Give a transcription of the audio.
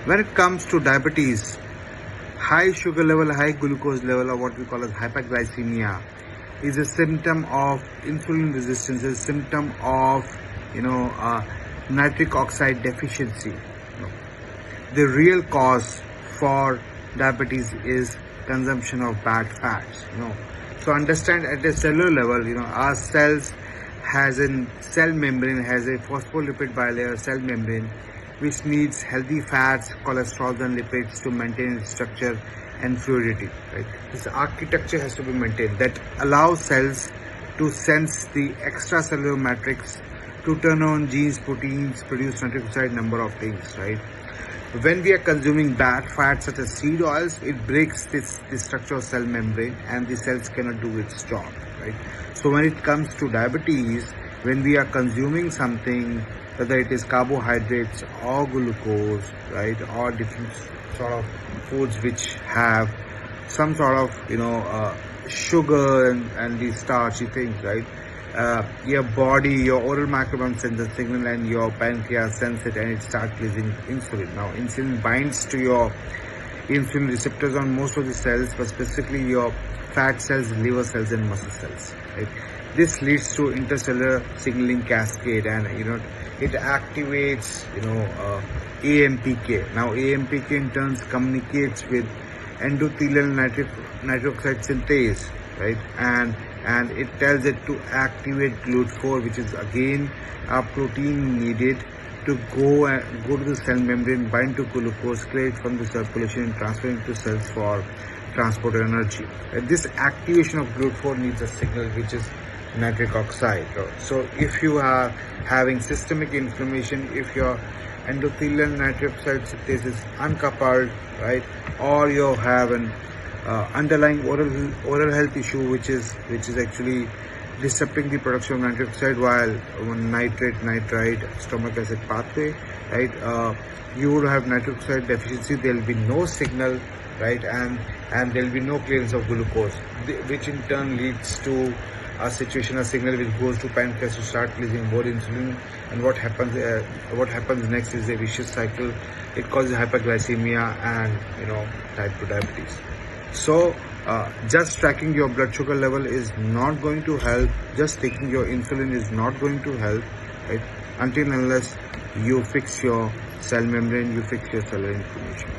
When it comes to diabetes, high sugar level, high glucose level, or what we call as hyperglycemia, is a symptom of insulin resistance, is a symptom of nitric oxide deficiency. The real cause for diabetes is consumption of bad fats. So understand at a cellular level, our cells has a cell membrane, has a phospholipid bilayer cell membrane, which needs healthy fats, cholesterol and lipids to maintain its structure and fluidity. Right? This architecture has to be maintained that allows cells to sense the extracellular matrix, to turn on genes, proteins, produce nitric oxide, number of things. Right? When we are consuming bad fats such as seed oils, it breaks this structure of cell membrane and the cells cannot do its job. Right? So when it comes to diabetes, when we are consuming something, whether it is carbohydrates or glucose, right, or different sort of foods which have some sort of sugar and these starchy things, right, your body, your oral microbiome sends a signal and your pancreas sense it and it starts releasing insulin. Now insulin binds to your insulin receptors on most of the cells, but specifically your fat cells, liver cells and muscle cells. Right? This leads to intercellular signaling cascade, and it activates AMPK. Now AMPK in turn communicates with endothelial nitric oxide synthase, right? And it tells it to activate GLUT4, which is again a protein needed to go to the cell membrane, bind to glucose, clear it from the circulation and transfer it to cells for transport energy. This activation of GLUT4 needs a signal which is nitric oxide. So if you are having systemic inflammation, if your endothelial nitric oxide synthase is uncoupled, right, or you have an underlying oral health issue which is actually disrupting the production of nitric oxide while nitrite, stomach acid pathway, right, you would have nitric oxide deficiency. There will be no signal, right, and there will be no clearance of glucose, which in turn leads to a signal which goes to pancreas to start releasing more insulin, and what happens next is a vicious cycle. It causes hyperglycemia and type 2 diabetes. So just tracking your blood sugar level is not going to help. Just taking your insulin is not going to help, right, until unless you fix your cell membrane, you fix your cellular inflammation.